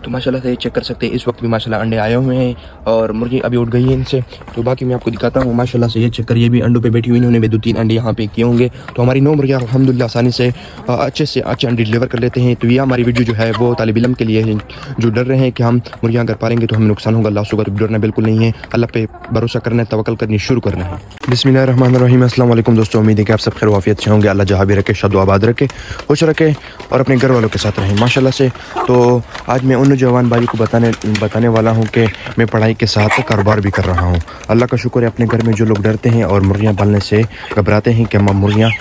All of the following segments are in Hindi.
तो माशाल्लाह से चेक कर सकते हैं इस वक्त भी माशाल्लाह अंडे आए हुए हैं और मुर्गी अभी उठ गई है इनसे। तो बाकी मैं आपको दिखाता हूँ माशाल्लाह से, ये चेक करिए भी अंडों पे बैठी हुई, इन्होंने भी 2-3 अंडे यहाँ पे किए होंगे। तो हमारी 9 मुर्गियाँ अल्हम्दुलिल्लाह आसानी से अच्छे अंडे डिलीवर कर लेते हैं। तो ये हमारी वीडियो जो है वो तालिब इल्म के लिए है जो डर रहे हैं कि हम मुर्गियाँ अगर पालेंगे तो हमें नुकसान होगा, लॉस होगा। तो डरना बिल्कुल नहीं है, अल्लाह पे भरोसा करना है, तवक्कल करनी शुरू करना है। बिस्मिल्लाहिर्रहमानिर्रहीम, अस्सलाम वालेकुम दोस्तों, उम्मीद है कि आप सब खैर वाफियत से होंगे। अल्लाह जहाँ भी रखे शाद आबाद रखे, खुश रखे और अपने घर वालों के साथ रहें माशाल्लाह से। तो आज मैं उन नौजवान भाई को बताने वाला हूँ कि मैं पढ़ाई के साथ कारोबार भी कर रहा हूँ। अल्लाह का शुक्र है, अपने घर में जो लोग डरते हैं और मुर्गियाँ पालने से घबराते हैं कि हम मुर्गियाँ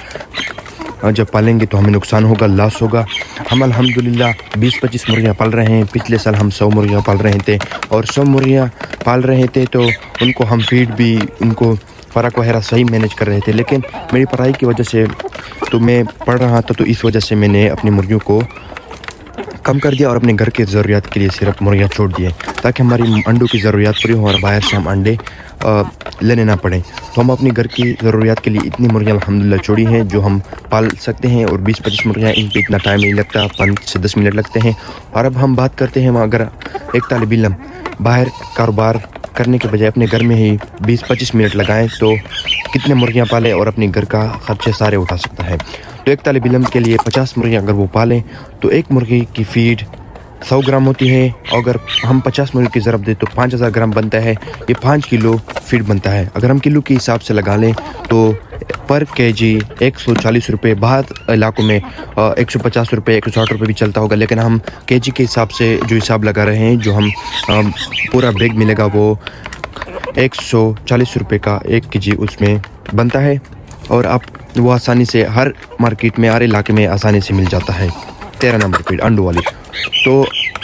जब पालेंगे तो हमें नुकसान होगा, लॉस होगा, हम अल्हम्दुलिल्लाह 20-25 मुर्गियाँ पाल रहे हैं। पिछले साल हम 100 मुर्गियाँ पाल रहे थे और 100 मुर्गियाँ पाल रहे थे तो उनको हम फीड भी, उनको फ़र्क वगैरह सही मैनेज कर रहे थे। लेकिन मेरी पढ़ाई की वजह से तो मैं पढ़ रहा था, तो इस वजह से मैंने अपनी मुर्गियों को कम कर दिया और अपने घर के ज़रूरियात के लिए सिर्फ मुर्गियाँ छोड़ दिए ताकि हमारी अंडों की ज़रूरियात पूरी हो और बाहर से हम अंडे लेने ना पड़े। तो हम अपने घर की ज़रूरियात के लिए इतनी मुर्गियाँ अल्हम्दुलिल्लाह छोड़ी हैं जो हम पाल सकते हैं। और 20-25 मुर्गियाँ, इन पर इतना टाइम नहीं लगता, 5 से 10 मिनट लगते हैं। और अब हम बात करते हैं, अगर एक तालिब इल्म बाहर कारोबार करने के बजाय अपने घर में ही 20-25 मिनट लगाएं तो कितने मुर्गियाँ पालें और अपने घर का खर्चे सारे उठा सकता है। तो एक तालिब इल्म के लिए 50 मुर्गियाँ अगर वो पालें तो एक मुर्गी की फ़ीड 100 ग्राम होती है। अगर हम 50 मुर्गी की ज़रब दें तो 5000 ग्राम बनता है, ये 5 किलो फीड बनता है। अगर हम किलो के हिसाब से लगा लें तो पर केजी 140 रुपये, बाहर इलाकों में 150 रुपये 160 रुपये भी चलता होगा, लेकिन हम केजी के हिसाब से जो हिसाब लगा रहे हैं, जो हम पूरा बैग मिलेगा वो 140 रुपये का 1 केजी उसमें बनता है। और आप वो आसानी से हर मार्केट में, हर इलाके में आसानी से मिल जाता है। 13 नंबर फीड अंडों वाली। तो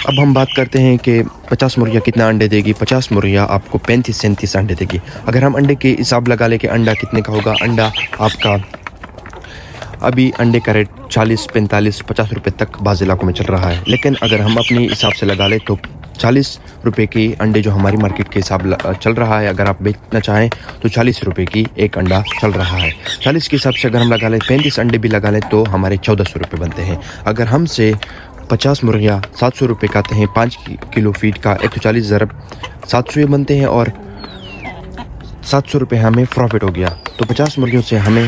अब हम बात करते हैं कि 50 मुर्गियाँ कितना अंडे देगी। 50 मुर्गियाँ आपको 35-37 अंडे देगी। अगर हम अंडे के हिसाब लगा लें कि अंडा कितने का होगा, अंडा आपका अभी अंडे का रेट 40-45-50 रुपये तक बाज़ इलाकों में चल रहा है। लेकिन अगर हम अपने हिसाब से लगा लें तो 40 रुपये की अंडे जो हमारी मार्केट के हिसाब चल रहा है, अगर आप बेचना चाहें तो 40 रुपये की एक अंडा चल रहा है। 40 के हिसाब से अगर हम लगा लें, 35 अंडे भी लगा लें तो हमारे 1400 रुपये बनते हैं। अगर हमसे 50 मुर्गियाँ 700 रुपये का आते हैं, 5 किलो फीड का 140 ज़रब 700 बनते हैं और 700 रुपये हमें प्रॉफिट हो गया। तो 50 मुर्गियों से हमें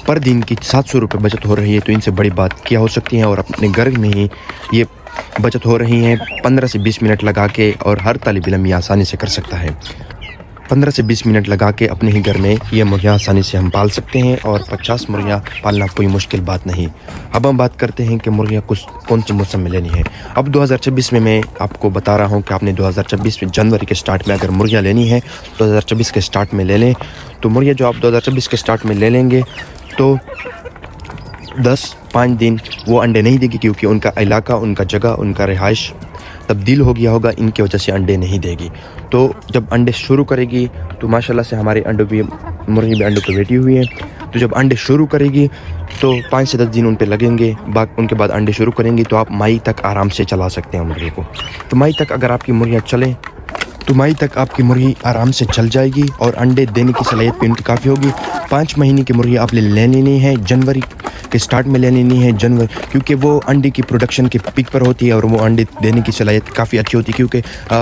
पर दिन की 700 रुपये बचत हो रही है। तो इनसे बड़ी बात क्या हो सकती है। और अपने घर में ही ये बचत हो रही है 15 से 20 मिनट लगा के, और हर तालिब इल्म ये आसानी से कर सकता है। 15 से 20 मिनट लगा के अपने ही घर में ये मुर्गियाँ आसानी से हम पाल सकते हैं और 50 मुर्गियाँ पालना कोई मुश्किल बात नहीं। अब हम बात करते हैं कि मुर्गियाँ कौन से मौसम में लेनी है। अब 2026 में मैं आपको बता रहा हूँ कि आपने 2026 में जनवरी के स्टार्ट में अगर मुर्गियाँ लेनी है, 2026 के स्टार्ट में ले लें। तो मुर्गियाँ जो आप 2026 के स्टार्ट में ले लेंगे तो 10-5 दिन वो अंडे नहीं देगी, क्योंकि उनका इलाका, उनका जगह, उनका रिहाइश तब्दील हो गया होगा, इनकी वजह से अंडे नहीं देगी। तो जब अंडे शुरू करेगी तो माशाल्लाह से हमारे मुर्गी भी अंडों पर बैठी हुई है। तो जब अंडे शुरू करेगी तो 5 से 10 दिन उन पे लगेंगे, उनके बाद अंडे शुरू करेंगी। तो आप मई तक आराम से चला सकते हैं मुर्गी को। तो मई तक अगर आपकी मुर्गियाँ चलें तो मई तक आपकी मुर्गी आराम से चल जाएगी और अंडे देने की सलाहियत भी उनकी काफ़ी होगी। 5 महीने की मुर्गी आप लेनी नहीं है, जनवरी के स्टार्ट में लेनी नहीं है, क्योंकि वो अंडे की प्रोडक्शन के पीक पर होती है और वो अंडे देने की सलाहियत काफ़ी अच्छी होती है। क्योंकि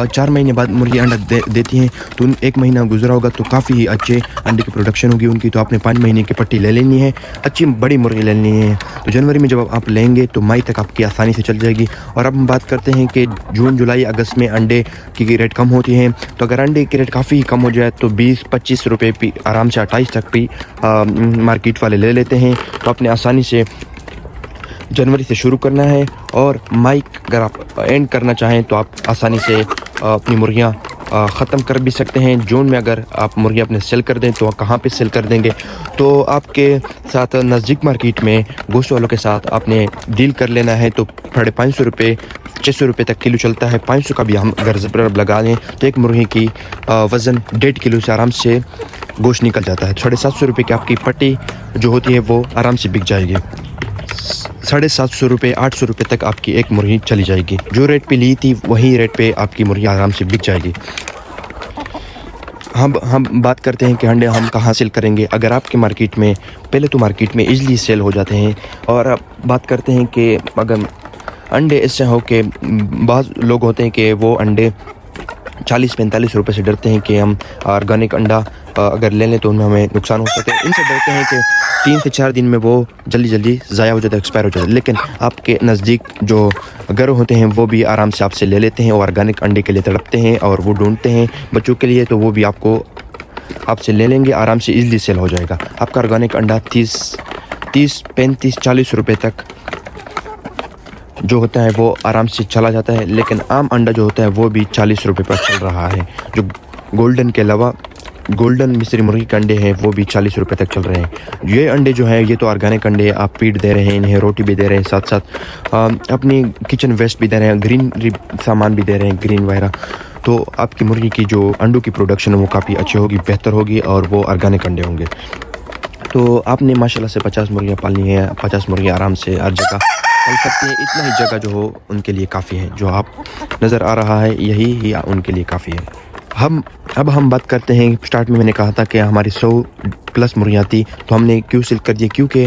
4 महीने बाद मुर्गी अंडा देती हैं, तो 1 महीना गुजरा होगा तो काफ़ी ही अच्छे अंडे की प्रोडक्शन होगी उनकी। तो आपने 5 महीने की पट्टी ले लेनी है, अच्छी बड़ी मुर्गी ले लेनी है। तो जनवरी में जब आप लेंगे तो मई तक आपकी आसानी से चल जाएगी। और अब हम बात करते हैं कि जून, जुलाई, अगस्त में अंडे की रेट कम होती है। तो अगर अंडे की रेट काफ़ी कम हो जाए तो 20-25 रुपये भी आराम से 28 तक भी मार्केट वाले ले लेते हैं। तो अपने आसानी से जनवरी से शुरू करना है और मई अगर आप एंड करना चाहें तो आप आसानी से अपनी मुर्गियाँ ख़त्म कर भी सकते हैं। जून में अगर आप मुर्गियाँ अपने सेल कर दें तो कहाँ पे सेल कर देंगे, तो आपके साथ नज़दीक मार्केट में गोश्त वालों के साथ आपने डील कर लेना है। तो 550 रुपये 600 रुपये तक किलो चलता है। 500 का भी हम अगर ज़रब लगा लें तो एक मुर्गी की वज़न 1.5 किलो से आराम से गोश्त निकल जाता है। 750 रुपये की आपकी पट्टी जो होती है वो आराम से बिक जाएगी। 750 रुपये 800 रुपये तक आपकी एक मुर्गी चली जाएगी। जो रेट पे ली थी वही रेट पे आपकी मुर्गी आराम से बिक जाएगी। हम बात करते हैं कि अंडे हम कहाँ सेल करेंगे। अगर आपके मार्केट में, पहले तो मार्केट में इजली सेल हो जाते हैं। और अब बात करते हैं कि अगर अंडे इससे हो कि बहुत लोग होते हैं कि वो अंडे 40-45 रुपए से डरते हैं कि हम ऑर्गेनिक अंडा अगर ले लें तो उनमें हमें नुकसान हो सकता है। इनसे डरते हैं कि 3 से 4 दिन में वो जल्दी जल्दी ज़ाया हो जाता है, एक्सपायर हो जाता है। लेकिन आपके नज़दीक जो घर होते हैं वो भी आराम से आपसे ले लेते हैं और ऑर्गेनिक अंडे के लिए तड़पते हैं और वो ढूंढते हैं बच्चों के लिए, तो वो भी आपको आपसे ले लेंगे, आराम से ईज़िली सेल हो जाएगा। आपका ऑर्गेनिक अंडा 30, 35, 40 रुपये तक जो होता है वो आराम से चला जाता है। लेकिन आम अंडा जो होता है वो भी 40 रुपये पर चल रहा है। जो गोल्डन के अलावा गोल्डन मिस्री मुर्गी के अंडे हैं वो भी 40 रुपये तक चल रहे हैं। ये अंडे जो है ये तो ऑर्गेनिक अंडे, आप फीड दे रहे हैं, इन्हें रोटी भी दे रहे हैं, साथ साथ अपनी किचन वेस्ट भी दे रहे हैं, ग्रीन सामान भी दे रहे हैं, ग्रीन वगैरह। तो आपकी मुर्गी की जो अंडों की प्रोडक्शन है वो काफ़ी अच्छी होगी, बेहतर होगी और वो ऑर्गेनिक अंडे होंगे। तो आपने माशाल्लाह से 50 मुर्गियाँ पालनी है, 50 मुर्गियाँ आराम से हर जगह पाल सकते हैं। इतना ही जगह जो हो उनके लिए काफ़ी है। जो आप नज़र आ रहा है यही ही उनके लिए काफ़ी है। अब हम बात करते हैं, स्टार्ट में मैंने कहा था कि हमारी 100 प्लस मुर्गियाँ थी, तो हमने क्यों सिलेक्ट कर दिया, क्योंकि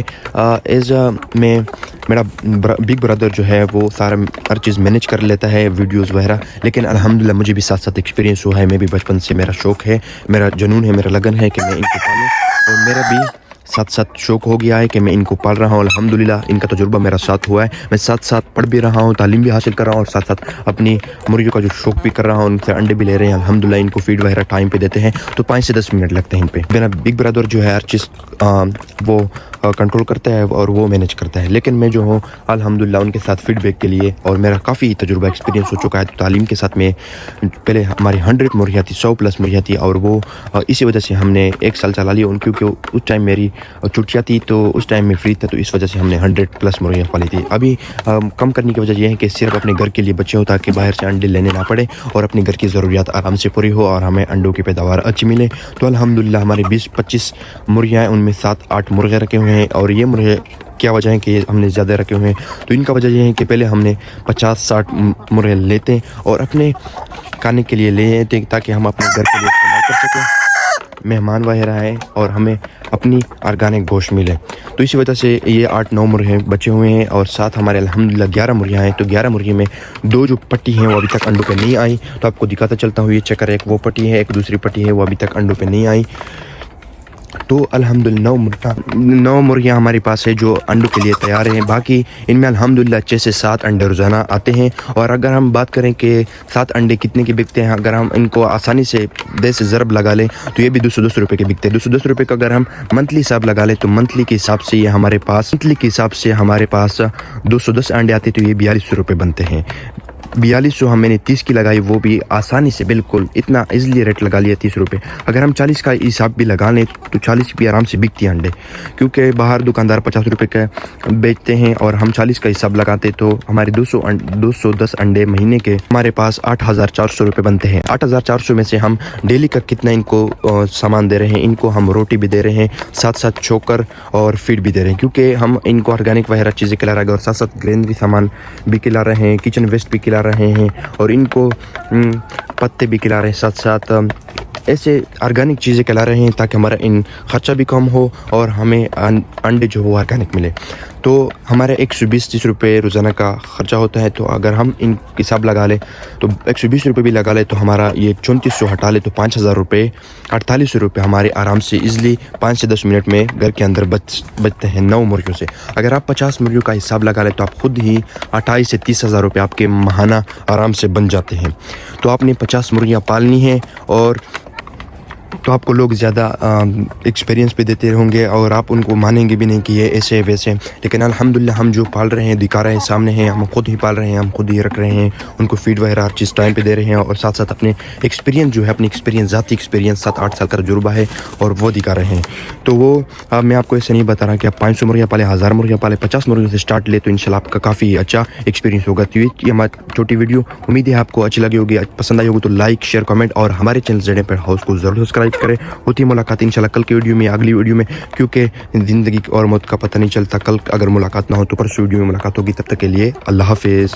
एज में मेरा बिग ब्रदर जो है वो सारा हर चीज़ मैनेज कर लेता है, वीडियोस वगैरह। लेकिन अल्हम्दुलिल्लाह मुझे भी साथ साथ एक्सपीरियंस हुआ है। मैं भी बचपन से मेरा शौक़ है, मेरा जुनून है, मेरा लगन है कि मैं इनको पालूँ, और मेरा भी साथ साथ शौक़ हो गया है कि मैं इनको पाल रहा हूँ। अल्हम्दुलिल्लाह इनका तजुर्बा मेरा साथ हुआ है। मैं साथ साथ पढ़ भी रहा हूँ, तालीम भी हासिल कर रहा हूँ, और साथ साथ अपनी मुर्गियों का जो शौक़ भी कर रहा हूँ, उनसे अंडे भी ले रहे हैं। अल्हम्दुलिल्लाह इनको फीड वगैरह टाइम पे देते हैं, तो 5 से 10 मिनट लगते हैं इन पे। मेरा बिग ब्रदर जो है हर चीज़ वो कंट्रोल करता है और वो मैनेज करता है। लेकिन मैं जो हूँ अल्हम्दुलिल्लाह उनके साथ फीडबैक के लिए, और मेरा काफ़ी तजुर्बा एक्सपीरियंस हो चुका है। तो तालीम के साथ में पहले हमारी 100 मुर्गियाँ थी, 100 प्लस मुर्गियाँ थी, और वो इसी वजह से हमने 1 साल चला लिया क्योंकि उस टाइम मेरी छुट्टियाँ थी, तो उस टाइम में फ्री था, तो इस वजह से हमने 100 प्लस मुर्गियाँ पाली थी। अभी कम करने की वजह यह है कि सिर्फ अपने घर के लिए बच्चे हो, ताकि बाहर से अंडे लेने ना पड़े और अपने घर की ज़रूरियात आराम से पूरी हो और हमें अंडों की पैदावार अच्छी मिले। तो अल्हम्दुलिल्लाह हमारे 20-25 मुर्गियाँ हैं, उनमें 7-8 मुर्गे रखे हुए हैं। और ये मुर्गे क्या वजह है कि हमने ज़्यादा रखे हुए हैं, तो इनका वजह यह है कि पहले हमने 50-60 मुर्गे लेते हैं और अपने खाने के लिए ले लेते हैं, ताकि हम अपने घर के लिए इस्तेमाल कर सकें, मेहमान वगैरह आए और हमें अपनी ऑर्गेनिक गोश्त मिले। तो इसी वजह से ये 8-9 मुर्गे बचे हुए हैं, और साथ हमारे अल्हम्दुलिल्लाह 11 मुर्गियाँ हैं। तो 11 मुर्गी में 2 जो पट्टी हैं वो अभी तक अंडों पे नहीं आई, तो आपको दिखाता चलता हूँ। ये चेक करें, एक वो पट्टी है, एक दूसरी पट्टी है, वो अभी तक अंडों पे नहीं आई। तो अल्हम्दुलिल्लाह 9 मुर्गियाँ हमारे पास है जो अंडों के लिए तैयार हैं। बाकी इनमें अल्हम्दुलिल्लाह 6 से 7 अंडे रोज़ाना आते हैं। और अगर हम बात करें कि 7 अंडे कितने के बिकते हैं, अगर हम इनको आसानी से 10 से ज़रब लगा लें तो ये भी 210 रुपये के बिकते हैं। 210 रुपये का अगर हम मंथली हिसाब लगा लें तो मंथली के हिसाब से ये हमारे पास 210 अंडे आते, तो ये 4200 रुपये बनते हैं। 4200 मैंने 30 की लगाई, वो भी आसानी से, बिल्कुल इतना इजीली रेट लगा लिया 30 रुपये। अगर हम 40 का हिसाब भी लगा लें तो 40 भी आराम से बिकती है अंडे, क्योंकि बाहर दुकानदार 50 रुपये का बेचते हैं और हम 40 का हिसाब लगाते तो हमारे 210 अंडे महीने के हमारे पास 8400 रुपये बनते हैं। 8400 में से हम डेली का कितना इनको सामान दे रहे हैं, इनको हम रोटी भी दे रहे हैं, साथ साथ चोकर और फीड भी दे रहे हैं, क्योंकि हम इनको ऑर्गेनिक वगैरह चीज़ें खिला रहे हैं, और साथ साथ ग्रेनरी सामान भी खिला रहे हैं, किचन वेस्ट भी खिला रहे हैं, और इनको पत्ते भी खिला रहे हैं, साथ साथ ऐसे ऑर्गेनिक चीज़ें खिला रहे हैं, ताकि हमारा इन खर्चा भी कम हो और हमें अंडे जो हो ऑर्गेनिक मिले। तो हमारे 120-30 रुपये रोज़ाना का ख़र्चा होता है। तो अगर हम इन हिसाब लगा लें तो 120 रुपये भी लगा लें, तो हमारा ये 3400 हटा ले तो 5000 रुपये, 4800 रुपये हमारे आराम से ईज़िली 5 से 10 मिनट में घर के अंदर बचते हैं 9 मुर्गियों से। अगर आप 50 मुर्गियों का हिसाब लगा लें तो आप खुद ही 28 से 30,000 रुपये आपके माहाना आराम से बन जाते हैं। तो आपने 50 मुर्गियाँ पालनी है, और तो आपको लोग ज़्यादा एक्सपीरियंस भी देते होंगे, और आप उनको मानेंगे भी नहीं कि ये ऐसे वैसे। लेकिन अल्हम्दुलिल्लाह हम जो पाल रहे हैं, दिखा रहे हैं, सामने हैं, हम खुद ही पाल रहे हैं, हम खुद ही रख रहे हैं, उनको फीड वगैरह हर चीज़ टाइम पे दे रहे हैं, और साथ साथ अपने एक्सपीरियंस जो है, अपनी एक्सपीरियंस, ज़ाती एक्सपीरियंस 7-8 साल का तजुर्बा है, और वो दिखा रहे हैं। तो वो मैं आपको ऐसे नहीं बता रहा कि आप 500 मुर्गियाँ पाले, 1000 मुर्गियाँ पाले, 50 मुर्गियों से स्टार्ट ले, तो इंशाल्लाह आपका काफ़ी अच्छा एक्सपीरियंस होगा। तो ये हमारी छोटी वीडियो, उम्मीद है आपको अच्छी लगी होगी, पसंद आई होगी तो लाइक, शेयर, कमेंट, और हमारे चैनल ज़ेड पर हाउस को ज़रूर सब्सक्राइब करें। होती है मुलाकात इंशाल्लाह कल की वीडियो में, अगली वीडियो में, क्योंकि ज़िंदगी और मौत का पता नहीं चलता। कल अगर मुलाकात ना हो तो परसों वीडियो में मुलाकात होगी। तब तक के लिए अल्लाह हाफिज़।